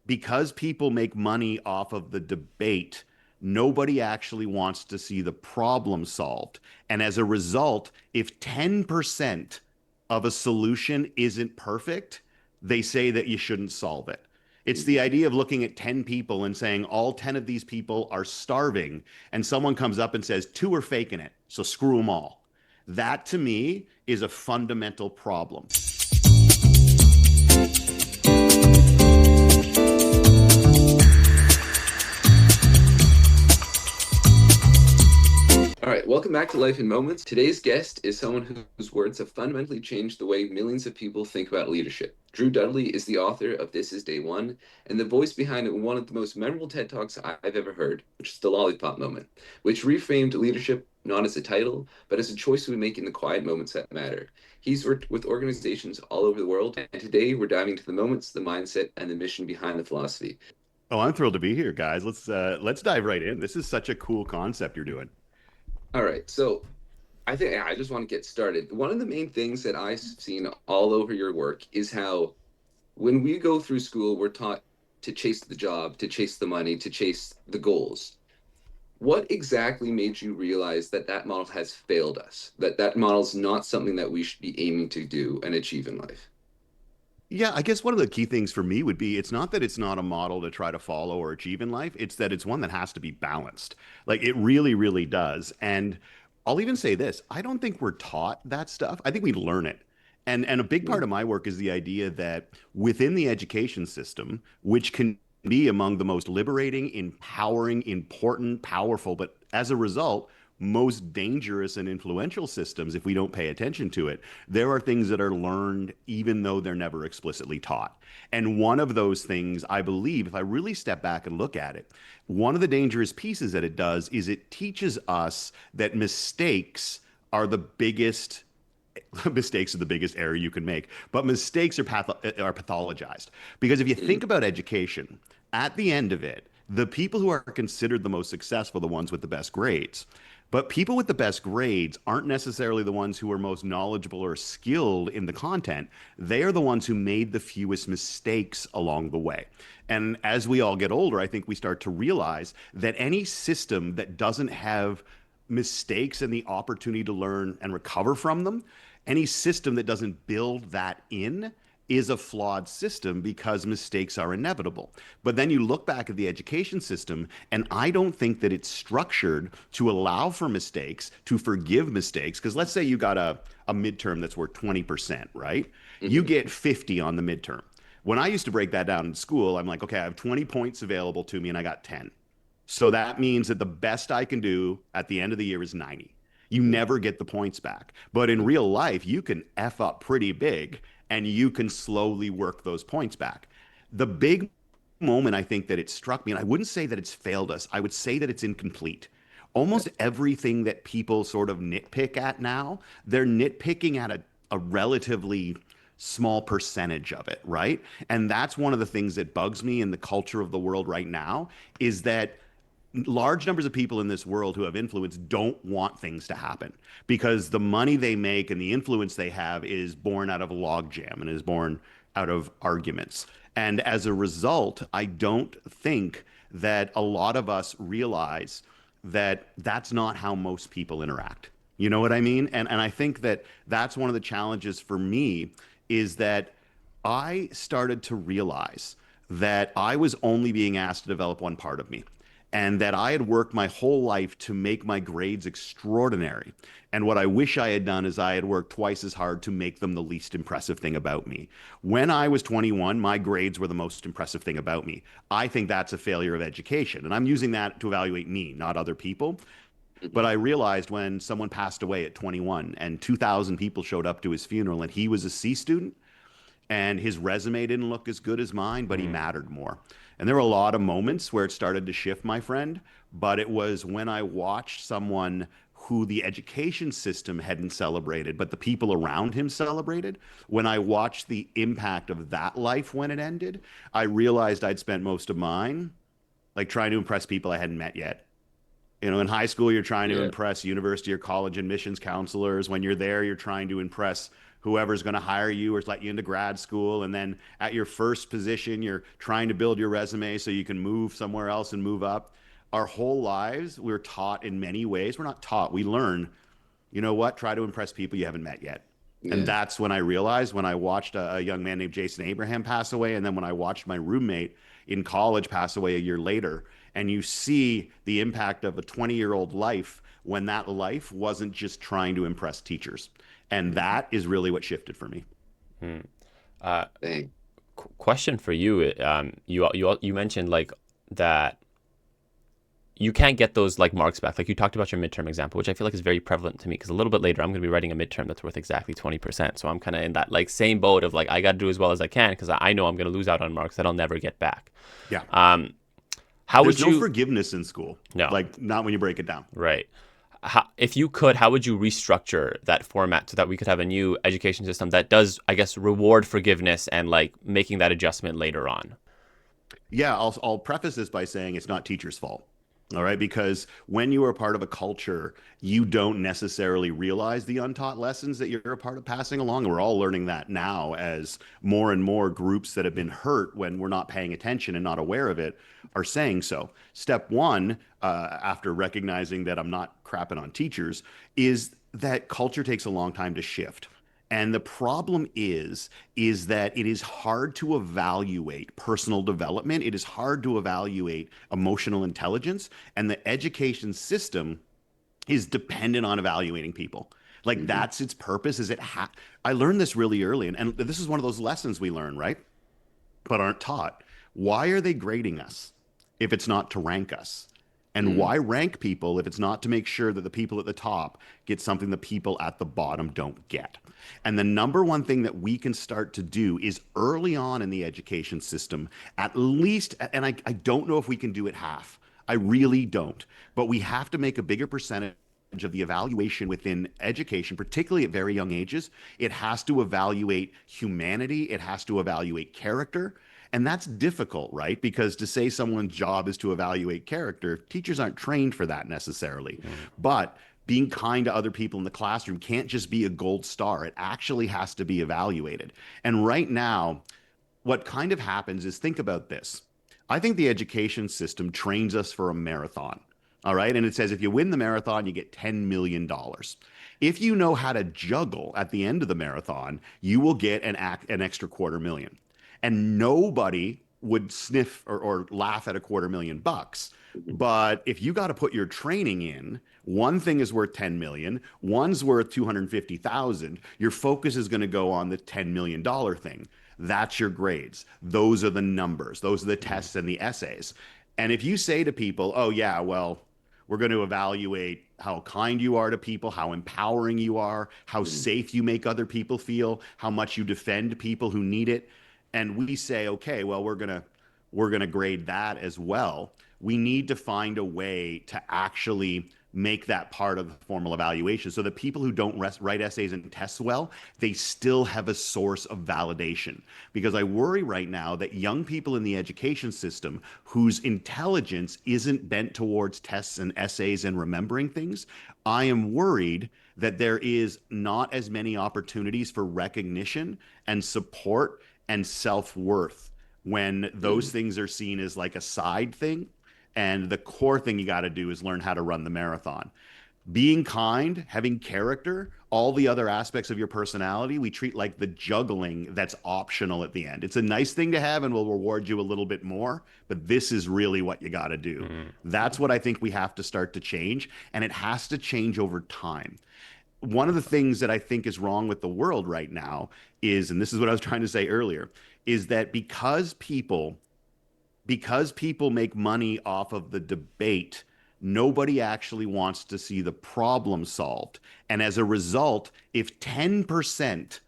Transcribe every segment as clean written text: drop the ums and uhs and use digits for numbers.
because people make money off of the debate, nobody actually wants to see the problem solved. And as a result, if 10% of a solution isn't perfect, they say that you shouldn't solve it. It's the idea of looking at 10 people and saying all 10 of these people are starving, and someone comes up and says two are faking it, so screw them all. That to me is a fundamental problem. All right, welcome back to Life in Moments. Today's guest is someone whose words have fundamentally changed the way millions of people think about leadership. Drew Dudley is the author of This Is Day One and the voice behind one of the most memorable TED Talks I've ever heard, which is the Lollipop Moment, which reframed leadership not as a title, but as a choice we make in the quiet moments that matter. He's worked with organizations all over the world, and today we're diving into the moments, the mindset, and the mission behind the philosophy. Oh, I'm thrilled to be here, guys. Let's dive right in. This is such a cool concept you're doing. All right, so I just want to get started. One of the main things that I've seen all over your work is how when we go through school, we're taught to chase the job, to chase the money, to chase the goals. What exactly made you realize that that model has failed us, that that model is not something that we should be aiming to do and achieve in life? Yeah, I guess one of the key things for me would be it's not that it's not a model to try to follow or achieve in life, it's that it's one that has to be balanced. Like it really, really does. And I'll even say this, I don't think we're taught that stuff. I think we learn it. And a big part of my work is the idea that within the education system, which can be among the most liberating, empowering, important, powerful, but as a result, most dangerous and influential systems, if we don't pay attention to it, there are things that are learned even though they're never explicitly taught. And one of those things, I believe, if I really step back and look at it, one of the dangerous pieces that it does is it teaches us that are the biggest mistakes are the biggest error you can make, but mistakes are pathologized. Because if you think about education, at the end of it, the people who are considered the most successful, the ones with the best grades, but people with the best grades aren't necessarily the ones who are most knowledgeable or skilled in the content. They are the ones who made the fewest mistakes along the way. And as we all get older, I think we start to realize that any system that doesn't have mistakes and the opportunity to learn and recover from them, any system that doesn't build that in is a flawed system because mistakes are inevitable. But then you look back at the education system, and I don't think that it's structured to allow for mistakes, to forgive mistakes. Because let's say you got a midterm that's worth 20%, right? You Mm-hmm. get 50 on the midterm. When I used to break that down in school, I'm like, okay, I have 20 points available to me, and I got 10. So that means that the best I can do at the end of the year is 90. You never get the points back. But in real life, you can F up pretty big and you can slowly work those points back. The big moment I think that it struck me, and I wouldn't say that it's failed us, I would say that it's incomplete. Almost everything that people sort of nitpick at now, they're nitpicking at a relatively small percentage of it, right? And that's one of the things that bugs me in the culture of the world right now is that large numbers of people in this world who have influence don't want things to happen because the money they make and the influence they have is born out of a logjam and is born out of arguments. And as a result, I don't think that a lot of us realize that that's not how most people interact. You know what I mean? And I think that that's one of the challenges for me is that I started to realize that I was only being asked to develop one part of me and that I had worked my whole life to make my grades extraordinary. And what I wish I had done is I had worked twice as hard to make them the least impressive thing about me. When I was 21, my grades were the most impressive thing about me. I think that's a failure of education. And I'm using that to evaluate me, not other people. But Mm-hmm. I realized when someone passed away at 21 and 2,000 people showed up to his funeral and he was a C student, and his resume didn't look as good as mine, but he mattered more. And there were a lot of moments where it started to shift, my friend, but it was when I watched someone who the education system hadn't celebrated, but the people around him celebrated. When I watched the impact of that life when it ended, I realized I'd spent most of mine like trying to impress people I hadn't met yet. You know, in high school, you're trying to Yeah. impress university or college admissions counselors. When you're there, you're trying to impress whoever's going to hire you or let you into grad school. And then at your first position, you're trying to build your resume so you can move somewhere else and move up. Our whole lives, we're taught in many ways. We're not taught, we learn, you know what? Try to impress people you haven't met yet. And Yeah. that's when I realized when I watched a young man named Jason Abraham pass away. And then when I watched my roommate in college pass away a year later, and you see the impact of a 20-year-old life when that life wasn't just trying to impress teachers. And Mhm. that is really what shifted for me. Hmm. Uh, Dang. Question for you. You mentioned like that you can't get those like marks back. Like you talked about your midterm example, which I feel like is very prevalent to me because a little bit later I'm going to be writing a midterm that's worth exactly 20%. So I'm kind of in that like same boat of like I got to do as well as I can because I know I'm going to lose out on marks that I'll never get back. Yeah. Um, how There's would no you? forgiveness in school, No, like not when you break it down. right. If you could, how would you restructure that format so that we could have a new education system that does, I guess, reward forgiveness and like making that adjustment later on? Yeah, I'll preface this by saying it's not teachers' fault. All right, because when you are a part of a culture, you don't necessarily realize the untaught lessons that you're a part of passing along. And we're all learning that now as more and more groups that have been hurt when we're not paying attention and not aware of it are saying so. Step one, after recognizing that I'm not crapping on teachers, is that culture takes a long time to shift. And the problem is that it is hard to evaluate personal development. It is hard to evaluate emotional intelligence, and the education system is dependent on evaluating people. Like Hmm. that's its purpose. I learned this really early, and this is one of those lessons we learn, right? But aren't taught. Why are they grading us if it's not to rank us? And Mm. why rank people if it's not to make sure that the people at the top get something the people at the bottom don't get? And the number one thing that we can start to do is early on in the education system, at least, and I don't know if we can do it half. I really don't. But we have to make a bigger percentage of the evaluation within education, particularly at very young ages. It has to evaluate humanity, it has to evaluate character. And that's difficult, right? Because to say someone's job is to evaluate character, teachers aren't trained for that necessarily. Mm. But being kind to other people in the classroom can't just be a gold star. It actually has to be evaluated. And right now, what kind of happens is think about this. I think the education system trains us for a marathon. All right. And it says if you win the marathon, you get $10 million. If you know how to juggle at the end of the marathon, you will get an extra quarter million. And nobody would sniff or laugh at a quarter million bucks. Mhm. But if you got to put your training in, one thing is worth 10 million, one's worth 250,000. Your focus is going to go on the $10 million thing. That's your grades. Those are the numbers. Those are the Mm. tests and the essays. And if you say to people, oh, yeah, well, we're going to evaluate how kind you are to people, how empowering you are, how Mm. safe you make other people feel, how much you defend people who need it. And we say, okay, well, we're going to grade that as well. We need to find a way to actually make that part of the formal evaluation so that people who don't write essays and tests well, they still have a source of validation. Because I worry right now that young people in the education system whose intelligence isn't bent towards tests and essays and remembering things, I am worried that there is not as many opportunities for recognition and support and self-worth when those Mm. things are seen as like a side thing. And the core thing you got to do is learn how to run the marathon. Being kind, having character, all the other aspects of your personality, we treat like the juggling that's optional at the end. It's a nice thing to have and will reward you a little bit more, but this is really what you got to do. Mm. That's what I think we have to start to change, and it has to change over time. One of the things that I think is wrong with the world right now is, and this is what I was trying to say earlier, is that because people make money off of the debate, nobody actually wants to see the problem solved. And as a result, if 10%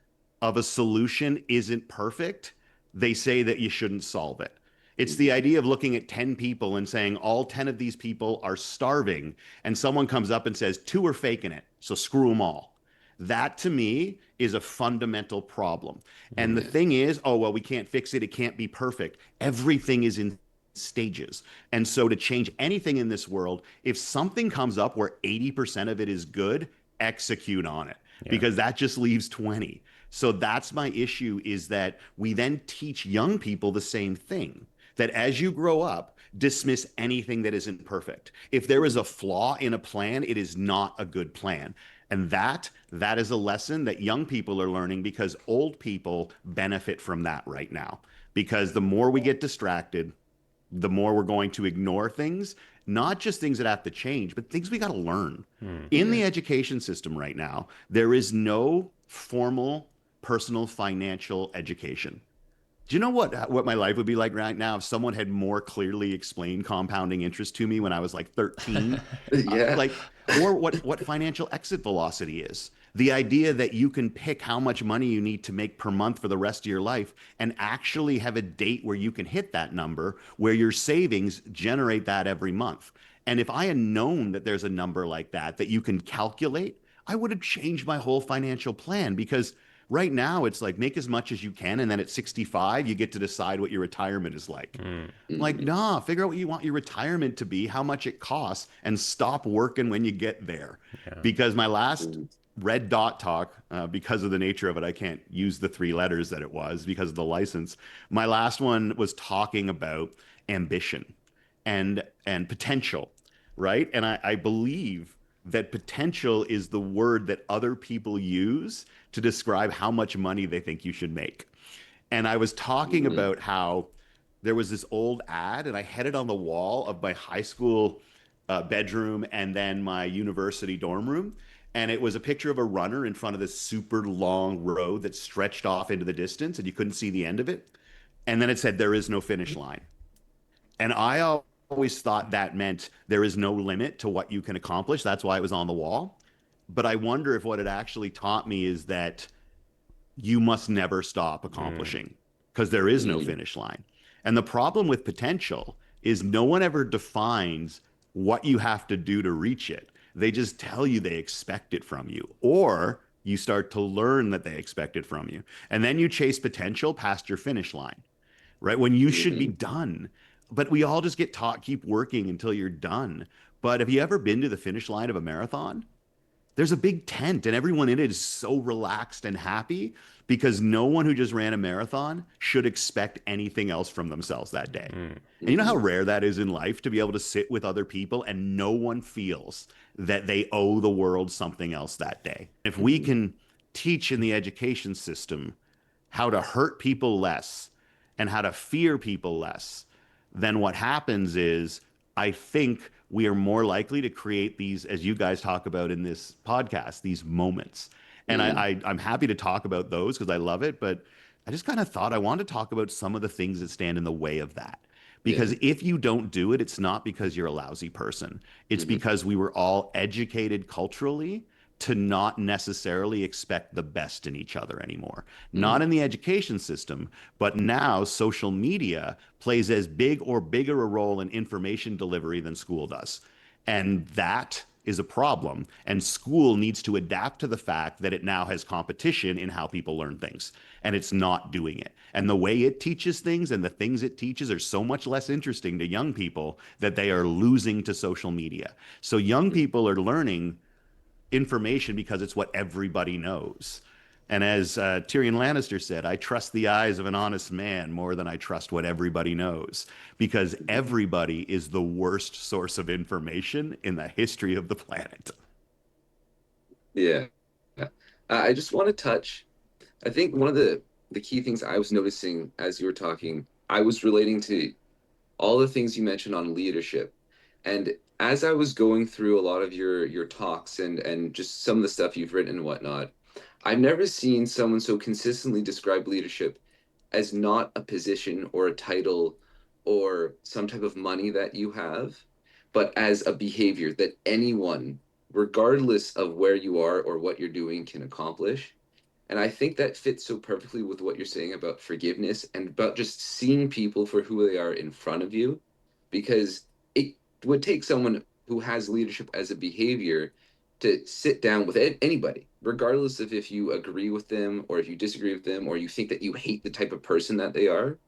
of a solution isn't perfect, they say that you shouldn't solve it. It's the Mhm. idea of looking at 10 people and saying all 10 of these people are starving, and someone comes up and says two are faking it, so screw them all. That to me is a fundamental problem. And the Mm. Yeah. thing is, oh, well, we can't fix it. It can't be perfect. Everything is in stages. And so to change anything in this world, if something comes up where 80% of it is good, execute on it Yeah. because that just leaves 20. So that's my issue, is that we then teach young people the same thing, that as you grow up, dismiss anything that isn't perfect. If there is a flaw in a plan, it is not a good plan. And that is a lesson that young people are learning, because old people benefit from that right now. Because the more we get distracted, the more we're going to ignore things, not just things that have to change, but things we got to learn. Mm. In Yeah. the education system right now, there is no formal personal financial education. Do you know what my life would be like right now if someone had more clearly explained compounding interest to me when I was like 13? Yeah. Like, or what financial exit velocity is. The idea that you can pick how much money you need to make per month for the rest of your life and actually have a date where you can hit that number, where your savings generate that every month. And if I had known that there's a number like that you can calculate, I would have changed my whole financial plan. Because right now it's like, make as much as you can, and then at 65 you get to decide what your retirement is like. Mm. I'm like, Mhm. nah, figure out what you want your retirement to be, how much it costs, and stop working when you get there. Yeah. Because my last Mhm. red dot talk, because of the nature of it, I can't use the three letters that it was because of the license. My last one was talking about ambition and potential, right? And I believe that potential is the word that other people use to describe how much money they think you should make. And I was talking Mhm. about how there was this old ad, and I had it on the wall of my high school bedroom and then my university dorm room. And it was a picture of a runner in front of this super long road that stretched off into the distance, and you couldn't see the end of it. And then it said, "There is no finish line." And I always thought that meant there is no limit to what you can accomplish. That's why it was on the wall. But I wonder if what it actually taught me is that you must never stop Mm. accomplishing, because there is no Mhm. finish line. And the problem with potential is no one ever defines what you have to do to reach it. They just tell you they expect it from you, or you start to learn that they expect it from you. And then you chase potential past your finish line, right? When you should be Mhm. done. But we all just get taught, keep working until you're done. But have you ever been to the finish line of a marathon? There's a big tent, and everyone in it is so relaxed and happy, because no one who just ran a marathon should expect anything else from themselves that day. Mm. And you know how Mhm. rare that is in life, to be able to sit with other people and no one feels that they owe the world something else that day. If we Mhm. can teach in the education system how to hurt people less and how to fear people less, then what happens is, I think we are more likely to create these, as you guys talk about in this podcast, these moments. And Mhm. I'm happy to talk about those because I love it. But I just kind of thought I wanted to talk about some of the things that stand in the way of that. Because Yeah. if you don't do it, it's not because you're a lousy person. It's Mhm. because we were all educated culturally to not necessarily expect the best in each other anymore. Not Mhm. in the education system, but now social media plays as big or bigger a role in information delivery than school does. And that is a problem. And school needs to adapt to the fact that it now has competition in how people learn things. And it's not doing it. And the way it teaches things and the things it teaches are so much less interesting to young people that they are losing to social media. So young people are learning information because it's what everybody knows. And as Tyrion Lannister said, I trust the eyes of an honest man more than I trust what everybody knows, because Mhm. everybody is the worst source of information in the history of the planet. Yeah. I just want to touch. I think one of the key things I was noticing as you were talking, I was relating to all the things you mentioned on leadership. And as I was going through a lot of your talks and just some of the stuff you've written and whatnot, I've never seen someone so consistently describe leadership as not a position or a title or some type of money that you have, but as a behavior that anyone, regardless of where you are or what you're doing, can accomplish. And I think that fits so perfectly with what you're saying about forgiveness and about just seeing people for who they are in front of you. Because it would take someone who has leadership as a behavior to sit down with anybody, regardless of if you agree with them or if you disagree with them or you think that you hate the type of person that they are.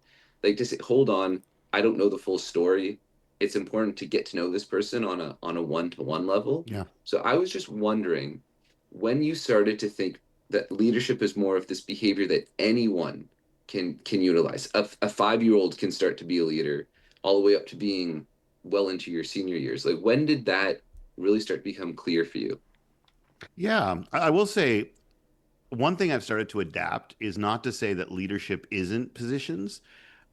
Like, just hold on, I don't know the full story. It's important to get to know this person on a one-to-one level. Yeah. So I was just wondering, when you started to think that leadership is more of this behavior that anyone can utilize. A 5 year old can start to be a leader all the way up to being well into your senior years. Like, when did that really start to become clear for you? Yeah, I will say one thing I've started to adapt is not to say that leadership isn't positions.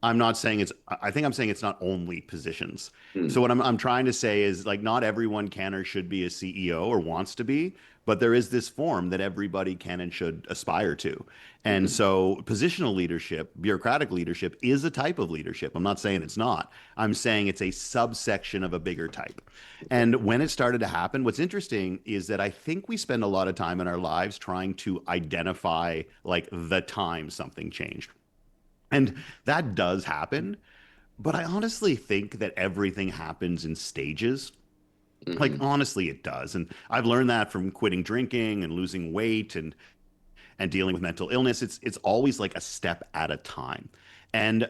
I'm not saying it's, I think I'm saying it's not only positions. So Mm, what I'm trying to say is like not everyone can or should be a CEO or wants to be, but there is this form that everybody can and should aspire to. And mm-hmm, so positional leadership, bureaucratic leadership is a type of leadership. I'm not saying it's not. I'm saying it's a subsection of a bigger type. okay. And when it started to happen, what's interesting is that I think we spend a lot of time in our lives trying to identify like the time something changed. And that does happen. But I honestly think that everything happens in stages. Like, Mm-hmm, honestly, it does. And I've learned that from quitting drinking and losing weight and dealing with mental illness. It's always like a step at a time. And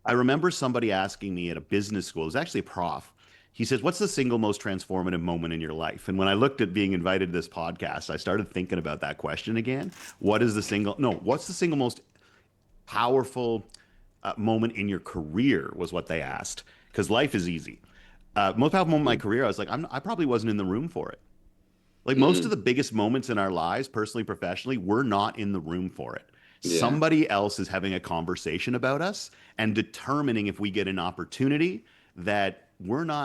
I remember somebody asking me at a business school, it was actually a prof. He says, what's the single most transformative moment in your life? And when I looked at being invited to this podcast, I started thinking about that question again. What is the single, no, what's the single most powerful moment in your career was what they asked because life is easy. Most powerful moment in my career, I was like, I probably wasn't in the room for it. Like most of mm-hmm, the biggest moments in our lives, personally, professionally, we're not in the room for it. yeah. Somebody else is having a conversation about us and determining if we get an opportunity that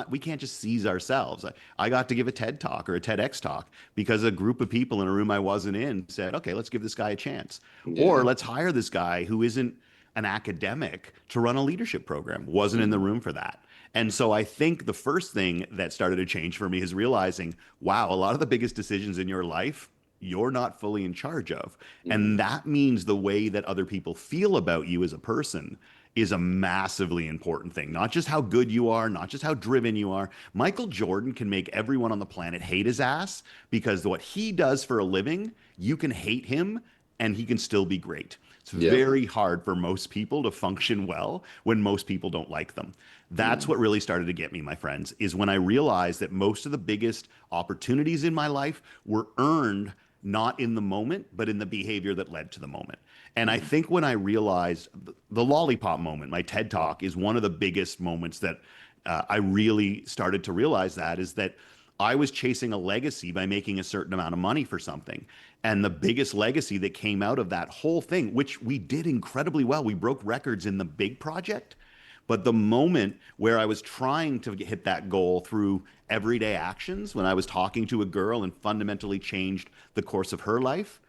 we can't just seize ourselves. I got to give a TED talk or a TEDx talk because a group of people in a room I wasn't in said, okay, let's give this guy a chance. Or Yeah. let's hire this guy who isn't an academic to run a leadership program. Wasn't in the Mm-hmm, room for that. And so I think the first thing that started to change for me is realizing, wow, a lot of the biggest decisions in your life, you're not fully in charge of. mm-hmm, And that means the way that other people feel about you as a person is a massively important thing. Not just how good you are, not just how driven you are. Michael Jordan can make everyone on the planet hate his ass because what he does for a living, you can hate him and he can still be great. It's yep. very hard for most people to function well when most people don't like them. That's Mm, what really started to get me, my friends, is when I realized that most of the biggest opportunities in my life were earned not in the moment, but in the behavior that led to the moment. And I mm, think when I realized the lollipop moment, my TED talk is one of the biggest moments that I really started to realize that is that I was chasing a legacy by making a certain amount of money for something. And the biggest legacy that came out of that whole thing, which we did incredibly well, we broke records in the big project. But the moment where I was trying to hit that goal through everyday actions, when I was talking to a girl and fundamentally changed the course of her life,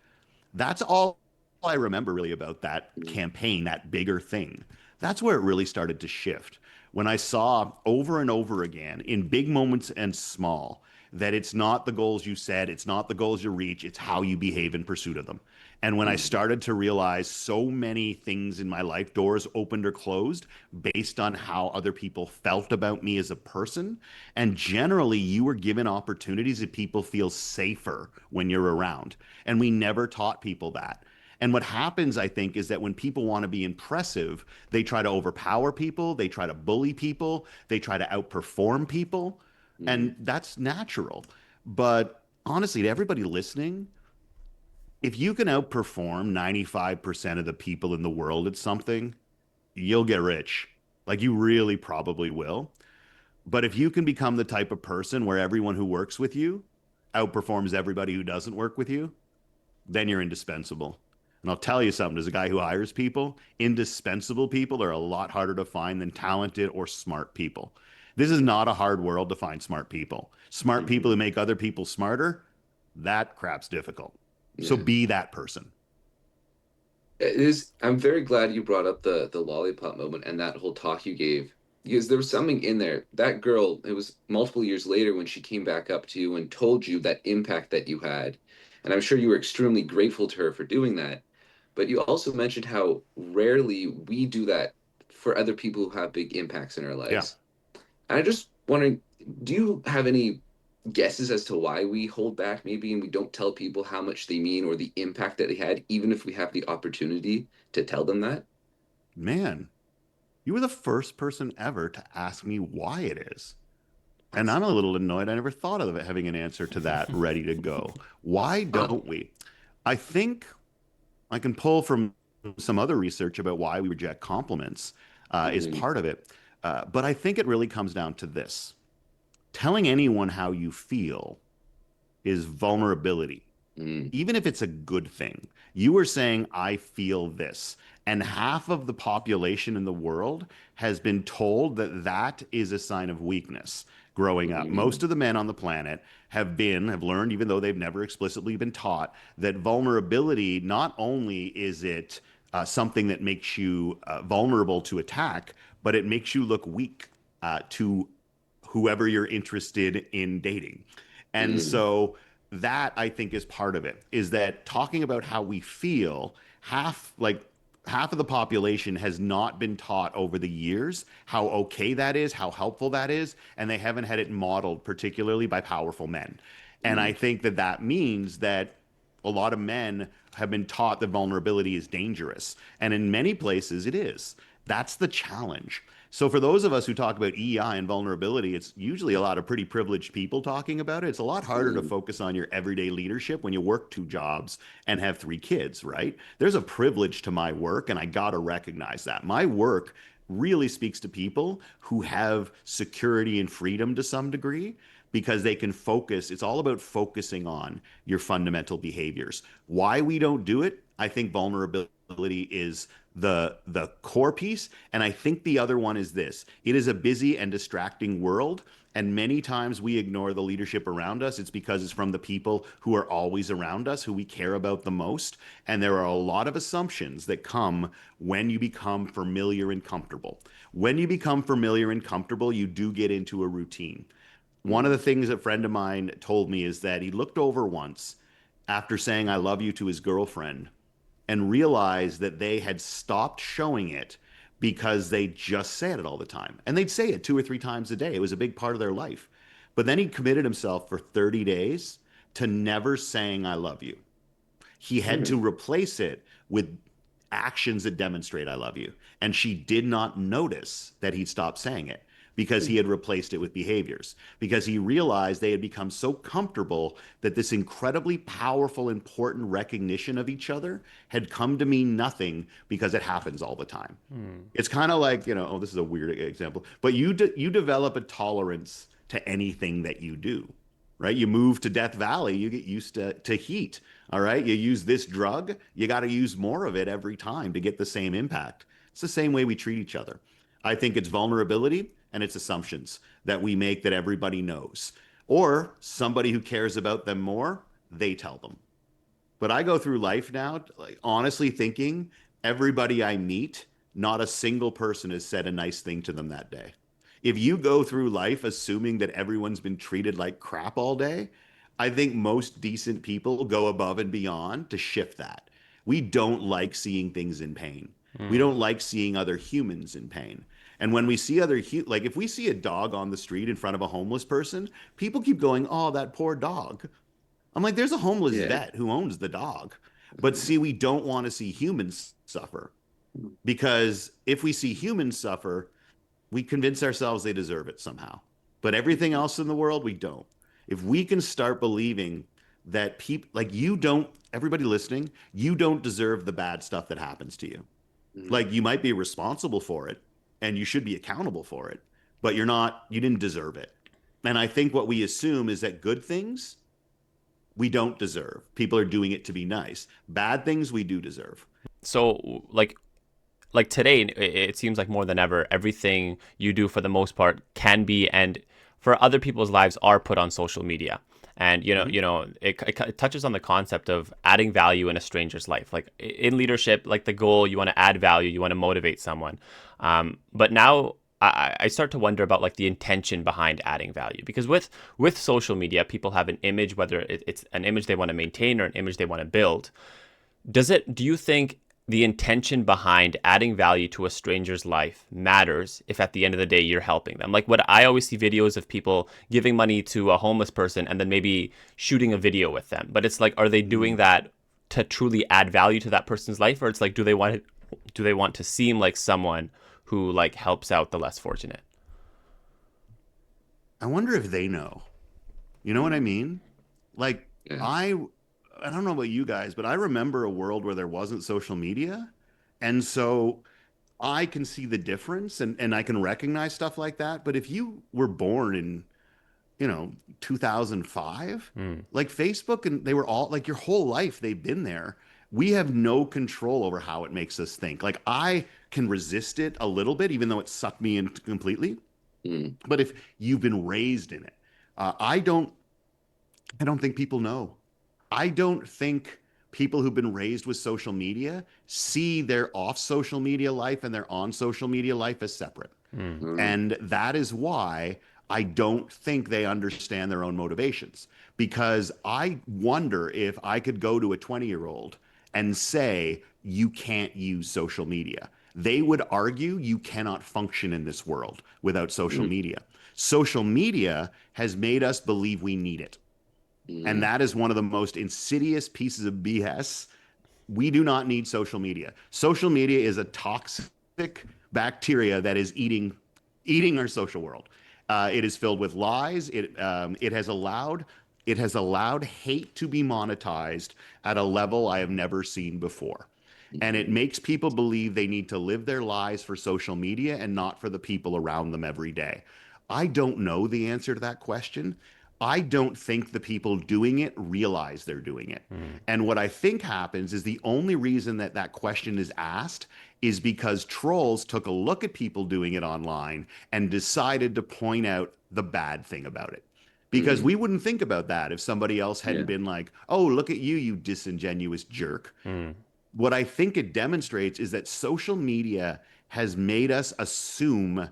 that's all I remember really about that mm, campaign, that bigger thing. That's where it really started to shift. When I saw over and over again in big moments and small that it's not the goals you set, it's not the goals you reach, it's how you behave in pursuit of them. And when I mm, started to realize so many things in my life, doors opened or closed based on how other people felt about me as a person. And generally, you were given opportunities that people feel safer when you're around. And we never taught people that. And what happens, I think, is that when people want to be impressive, they try to overpower people, they try to bully people, they try to outperform people. mm, And that's natural. But honestly, to everybody listening, if you can outperform 95% of the people in the world at something, you'll get rich. Like you really probably will. But if you can become the type of person where everyone who works with you outperforms everybody who doesn't work with you, then you're indispensable. And I'll tell you something, as a guy who hires people, indispensable people are a lot harder to find than talented or smart people. This is not a hard world to find smart people. Smart people mm-hmm, who make other people smarter, that crap's difficult. So yeah. be that person. It is. I'm very glad you brought up the lollipop moment and that whole talk you gave, because there was something in there. That girl, it was multiple years later when she came back up to you and told you that impact that you had. And I'm sure you were extremely grateful to her for doing that. But you also mentioned how rarely we do that for other people who have big impacts in our Yeah. lives. And I just wondering, do you have any guesses as to why we hold back maybe and we don't tell people how much they mean or the impact that they had, even if we have the opportunity to tell them that? Man, you were the first person ever to ask me why it is. And That's I'm a little annoyed. I never thought of having an answer to that ready to go. Why huh. don't we? I think I can pull from some other research about why we reject compliments is Mm-hmm. part of it. But I think it really comes down to this. Telling anyone how you feel is vulnerability, Mm-hmm. even if it's a good thing. You were saying, I feel this. And half of the population in the world has been told that that is a sign of weakness growing up. Mm-hmm. Most of the men on the planet have learned, even though they've never explicitly been taught, that vulnerability, not only is it something that makes you vulnerable to attack, but it makes you look weak to whoever you're interested in dating. And Mm-hmm. so that I think is part of it, is that talking about how we feel, half of the population has not been taught over the years how okay that is, how helpful that is, and they haven't had it modeled, particularly by powerful men. And I think that that means that a lot of men have been taught that vulnerability is dangerous. And in many places, it is. That's the challenge. So, for those of us who talk about EI and vulnerability, it's usually a lot of pretty privileged people talking about it. It's a lot harder to Mm-hmm. focus on your everyday leadership when you work two jobs and have three kids, right? There's a privilege to my work, and I got to recognize that. My work really speaks to people who have security and freedom to some degree because they can focus. It's all about focusing on your fundamental behaviors. Why we don't do it, I think vulnerability is the core piece, and I think the other one is this. It is a busy and distracting world, and many times we ignore the leadership around us. It's because it's from the people who are always around us, who we care about the most. And there are a lot of assumptions that come when you become familiar and comfortable. When you become familiar and comfortable, you do get into a routine. One of the things a friend of mine told me is that he looked over once after saying, I love you to his girlfriend and realized that they had stopped showing it because they just said it all the time. And they'd say it two or three times a day. It was a big part of their life. But then he committed himself for 30 days to never saying, I love you. He had Mm-hmm. to replace it with actions that demonstrate I love you. And she did not notice that he'd stopped saying it because he had replaced it with behaviors, because he realized they had become so comfortable that this incredibly powerful, important recognition of each other had come to mean nothing because it happens all the time. Hmm. It's kind of like, oh, this is a weird example, but you develop a tolerance to anything that you do, right? You move to Death Valley, you get used to heat. All right. You use this drug, you got to use more of it every time to get the same impact. It's the same way we treat each other. I think it's vulnerability and it's assumptions that we make that everybody knows. Or somebody who cares about them more, they tell them. But I go through life now, like honestly thinking everybody I meet, not a single person has said a nice thing to them that day. If you go through life assuming that everyone's been treated like crap all day, I think most decent people go above and beyond to shift that. We don't like seeing things in pain. We Hmm. don't like seeing other humans in pain. And when we see like if we see a dog on the street in front of a homeless person, people keep going, "Oh, that poor dog." I'm like, there's a homeless Yeah. vet who owns the dog. But see, we don't want to see humans suffer because if we see humans suffer, we convince ourselves they deserve it somehow. But everything else in the world, we don't. If we can start believing that people like you don't, everybody listening, you don't deserve the bad stuff that happens to you. Mm-hmm. Like you might be responsible for it and you should be accountable for it, but you didn't deserve it. And I think what we assume is that good things we don't deserve. People are doing it to be nice. Bad things we do deserve. So like today, it seems like more than ever, everything you do for the most part can be and for other people's lives are put on social media. And Mhm. it touches on the concept of adding value in a stranger's life. Like in leadership, like the goal, you want to add value, you want to motivate someone. But now I start to wonder about like the intention behind adding value because with social media, people have an image, whether it's an image they want to maintain or an image they want to build. Do you think the intention behind adding value to a stranger's life matters if at the end of the day you're helping them? Like what I always see videos of people giving money to a homeless person and then maybe shooting a video with them. But it's like, are they doing Mm. that to truly add value to that person's life? Or it's like, do they want to seem like someone who like helps out the less fortunate? I wonder if they know. You know what I mean? Like Yeah. I I don't know about you guys, but I remember a world where there wasn't social media. And so I can see the difference and I can recognize stuff like that. But if you were born in, 2005, Mm. like Facebook, and they were all like your whole life, they've been there. We have no control over how it makes us think. Like I can resist it a little bit, even though it sucked me in completely. Mm. But if you've been raised in it, I don't think people know. I don't think people who've been raised with social media see their off social media life and their on social media life as separate. Mm. Mm. And that is why I don't think they understand their own motivations. Because I wonder if I could go to a 20-year-old and say, you can't use social media. They would argue you cannot function in this world without social Mm. media. Social media has made us believe we need it. And Mm. that is one of the most insidious pieces of BS. We do not need social media. Social media is a toxic bacteria that is eating our social world. It is filled with lies. It has allowed hate to be monetized at a level I have never seen before. And it Mhm. makes people believe they need to live their lives for social media and not for the people around them every day. I don't know the answer to that question. I don't think the people doing it realize they're doing it. Mm. And what I think happens is the only reason that that question is asked is because trolls took a look at people doing it online and decided to point out the bad thing about it. Because Mm. we wouldn't think about that if somebody else hadn't Yeah. been like, oh, look at you, you disingenuous jerk. Mm. What I think it demonstrates is that social media has made us assume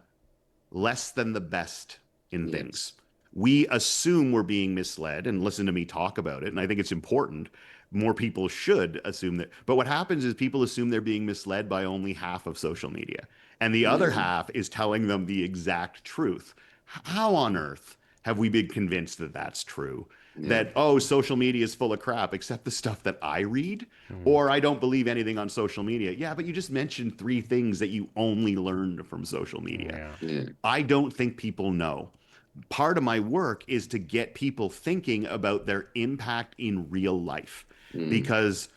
less than the best in Yes. things. We assume we're being misled and listen to me talk about it. And I think it's important. More people should assume that. But what happens is people assume they're being misled by only half of social media. And the other Yeah. half is telling them the exact truth. How on earth have we been convinced that that's true? Yeah. That, oh, social media is full of crap, except the stuff that I read, Mm. or I don't believe anything on social media. Yeah, but you just mentioned three things that you only learned from social media. Yeah. Yeah. I don't think people know. Part of my work is to get people thinking about their impact in real life Mm. because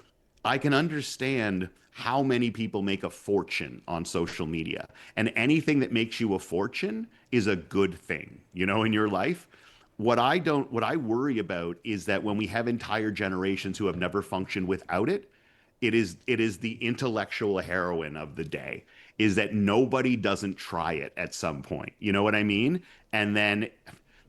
I can understand how many people make a fortune on social media. And anything that makes you a fortune is a good thing, in your life. What I worry about is that when we have entire generations who have never functioned without it, it is the intellectual heroine of the day is that nobody doesn't try it at some point. You know what I mean? And then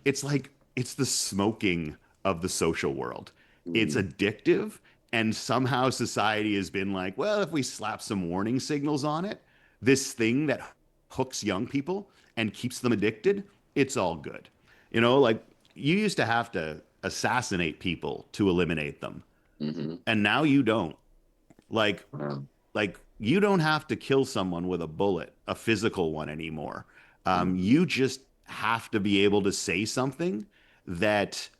it's like it's the smoking of the social world. It's Mm. addictive and somehow society has been like, well, if we slap some warning signals on it, this thing that hooks young people and keeps them addicted, it's all good. Like you used to have to assassinate people to eliminate them, Mhm. and now you don't. Like Wow. like you don't have to kill someone with a bullet, a physical one anymore. Mhm. You just have to be able to say something that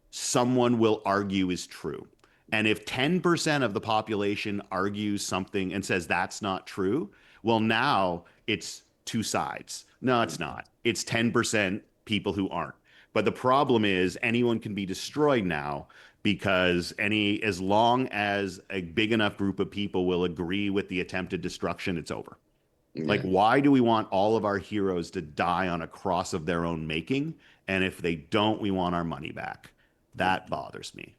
someone will argue is true. And if 10% of the population argues something and says that's not true, well, now it's two sides. No, it's not. It's 10% people who aren't. But the problem is anyone can be destroyed now because as long as a big enough group of people will agree with the attempted destruction, it's over. Like, Yeah. why do we want all of our heroes to die on a cross of their own making? And if they don't, we want our money back. That bothers me.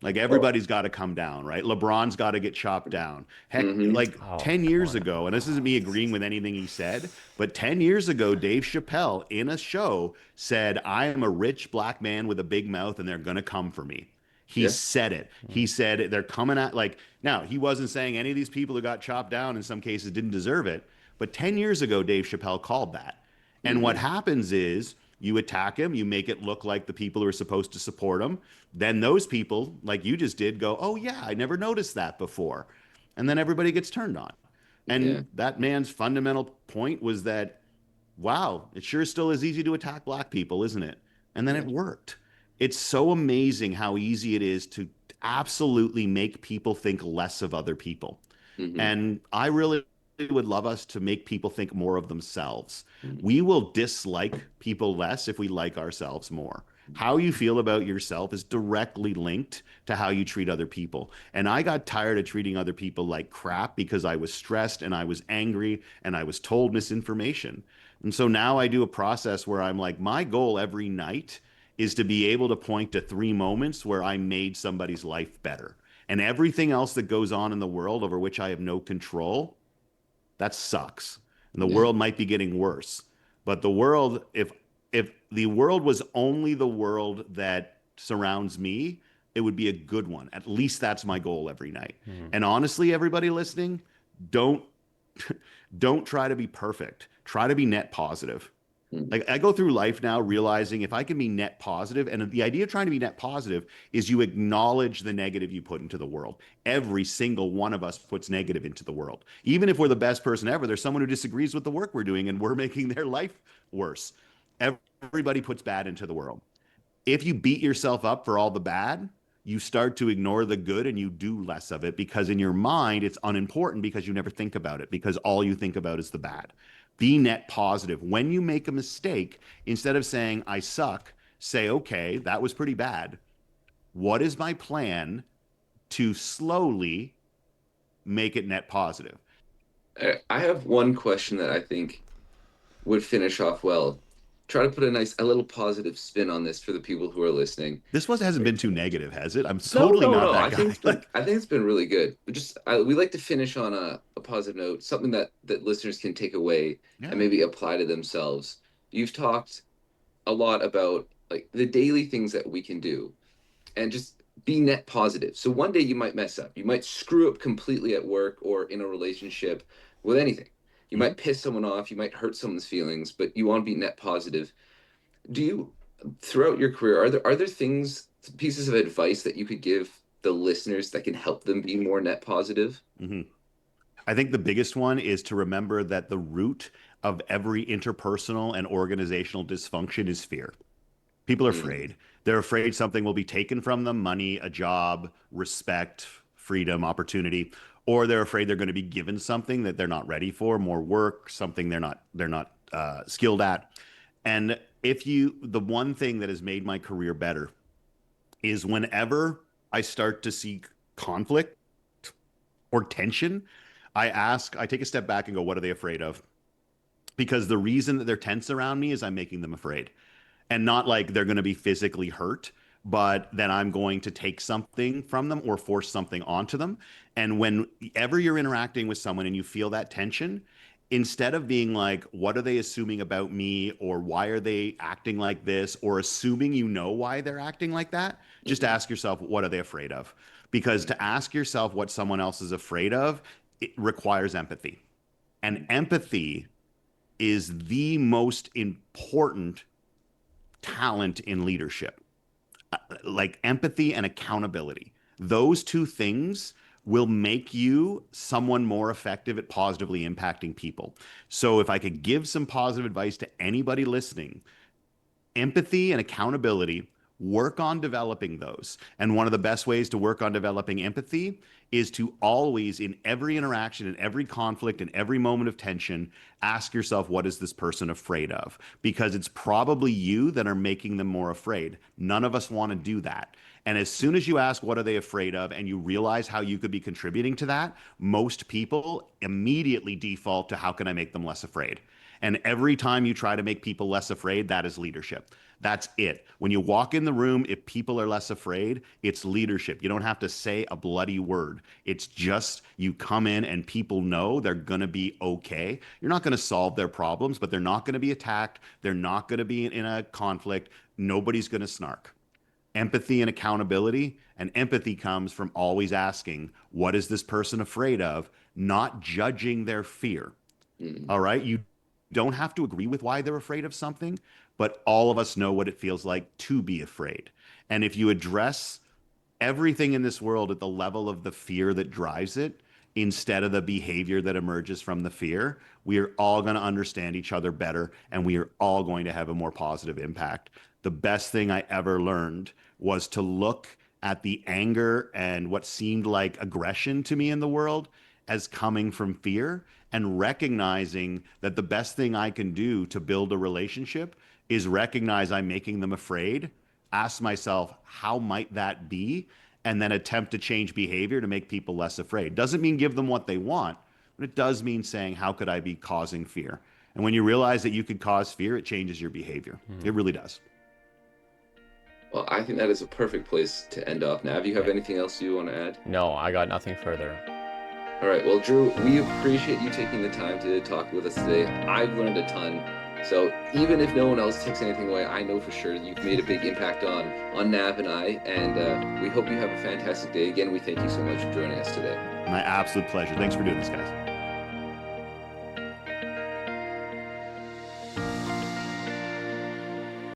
Like Oh. everybody's got to come down, right? LeBron's got to get chopped down. Heck, Mhm. like Oh, 10 come years on. ago, and this isn't me agreeing with anything he said, but 10 years ago, Dave Chappelle in a show said, I am a rich black man with a big mouth and they're going to come for me. He Yeah. said it. He Mm. said they're coming at like now he wasn't saying any of these people who got chopped down in some cases didn't deserve it. But 10 years ago, Dave Chappelle called that. And what Mhm. happens is you attack him, you make it look like the people who are supposed to support him. Then those people, like you just did, go, oh, yeah, I never noticed that before. And then everybody gets turned on. Yeah. And that man's fundamental point was that, wow, it sure still is easy to attack black people, isn't it? And then Yeah. it worked. It's so amazing how easy it is to absolutely make people think less of other people. Mhm. And I really would love us to make people think more of themselves. Mhm. We will dislike people less if we like ourselves more. How you feel about yourself is directly linked to how you treat other people. And I got tired of treating other people like crap because I was stressed and I was angry and I was told misinformation. And so now I do a process where I'm like, my goal every night is to be able to point to 3 moments where I made somebody's life better. And everything else that goes on in the world over which I have no control, that sucks. And the Yeah. world might be getting worse. But the world, if the world was only the world that surrounds me, it would be a good one. At least that's my goal every night. Hmm. And honestly, everybody listening, don't don't try to be perfect. Try to be net positive. Mm. Like I go through life now realizing if I can be net positive, and the idea of trying to be net positive is you acknowledge the negative you put into the world. Every single one of us puts negative into the world. Even if we're the best person ever, there's someone who disagrees with the work we're doing and we're making their life worse. Everybody puts bad into the world. If you beat yourself up for all the bad, you start to ignore the good and you do less of it because in your mind it's unimportant because you never think about it because all you think about is the bad. Be net positive. When you make a mistake, instead of saying, I suck, say, okay, that was pretty bad. What is my plan to slowly make it net positive? I have one question that I think would finish off well. Try to put a little positive spin on this for the people who are listening. This was hasn't been too negative, has it? I'm No, totally no, not no. that guy. Like, I think it's been really good. We like to finish on a positive note, something that listeners can take away and yeah. maybe apply to themselves. You've talked a lot about like the daily things that we can do and just be net positive. So one day you might mess up. You might screw up completely at work or in a relationship with anything. You Mhm. might piss someone off, you might hurt someone's feelings, but you want to be net positive. Do you throughout your career are there things pieces of advice that you could give the listeners that can help them be more net positive? Mhm. I think the biggest one is to remember that the root of every interpersonal and organizational dysfunction is fear. People are Mm, afraid. They're afraid something will be taken from them, money, a job, respect, freedom, opportunity, or they're afraid they're going to be given something that they're not ready for, more work, something they're not skilled at. And if you, the one thing that has made my career better is whenever I start to see conflict or tension, I take a step back and go, what are they afraid of? Because the reason that they're tense around me is I'm making them afraid. And not like they're going to be physically hurt, but then I'm going to take something from them or force something onto them. And whenever you're interacting with someone and you feel that tension, instead of being like, what are they assuming about me? Or why are they acting like this? Or assuming you know why they're acting like that, just mhm, ask yourself, what are they afraid of? Because to ask yourself what someone else is afraid of, it requires empathy. And empathy is the most important talent in leadership, like empathy and accountability. Those two things will make you someone more effective at positively impacting people. So, if I could give some positive advice to anybody listening, empathy and accountability, work on developing those. And one of the best ways to work on developing empathy is to always, in every interaction, in every conflict, in every moment of tension, ask yourself, what is this person afraid of? Because it's probably you that are making them more afraid. None of us want to do that. And as soon as you ask, what are they afraid of? And you realize how you could be contributing to that, most people immediately default to how can I make them less afraid? And every time you try to make people less afraid, that is leadership. That's it. When you walk in the room, if people are less afraid, it's leadership. You don't have to say a bloody word. It's just you come in and people know they're going to be okay. You're not going to solve their problems, but they're not going to be attacked. They're not going to be in a conflict. Nobody's going to snark. Empathy and accountability. And empathy comes from always asking, what is this person afraid of? Not judging their fear. mm, All right. You don't have to agree with why they're afraid of something, but all of us know what it feels like to be afraid. And if you address everything in this world at the level of the fear that drives it, instead of the behavior that emerges from the fear, we are all going to understand each other better and we are all going to have a more positive impact. The best thing I ever learned was to look at the anger and what seemed like aggression to me in the world as coming from fear and recognizing that the best thing I can do to build a relationship is recognize I'm making them afraid ask myself, how might that be? And then attempt to change behavior to make people less afraid. Doesn't mean give them what they want, but it does mean saying, how could I be causing fear? And when you realize that you could cause fear, it changes your behavior. It really does. Well, I think that is a perfect place to end off. Now, do you have Yeah. anything else you want to add? No, I got nothing further. All right. Well, Drew, we appreciate you taking the time to talk with us today. I've learned a ton. So even if no one else takes anything away, I know for sure you've made a big impact on Nav and I. And we hope you have a fantastic day. Again, we thank you so much for joining us today. My absolute pleasure. Thanks for doing this, guys.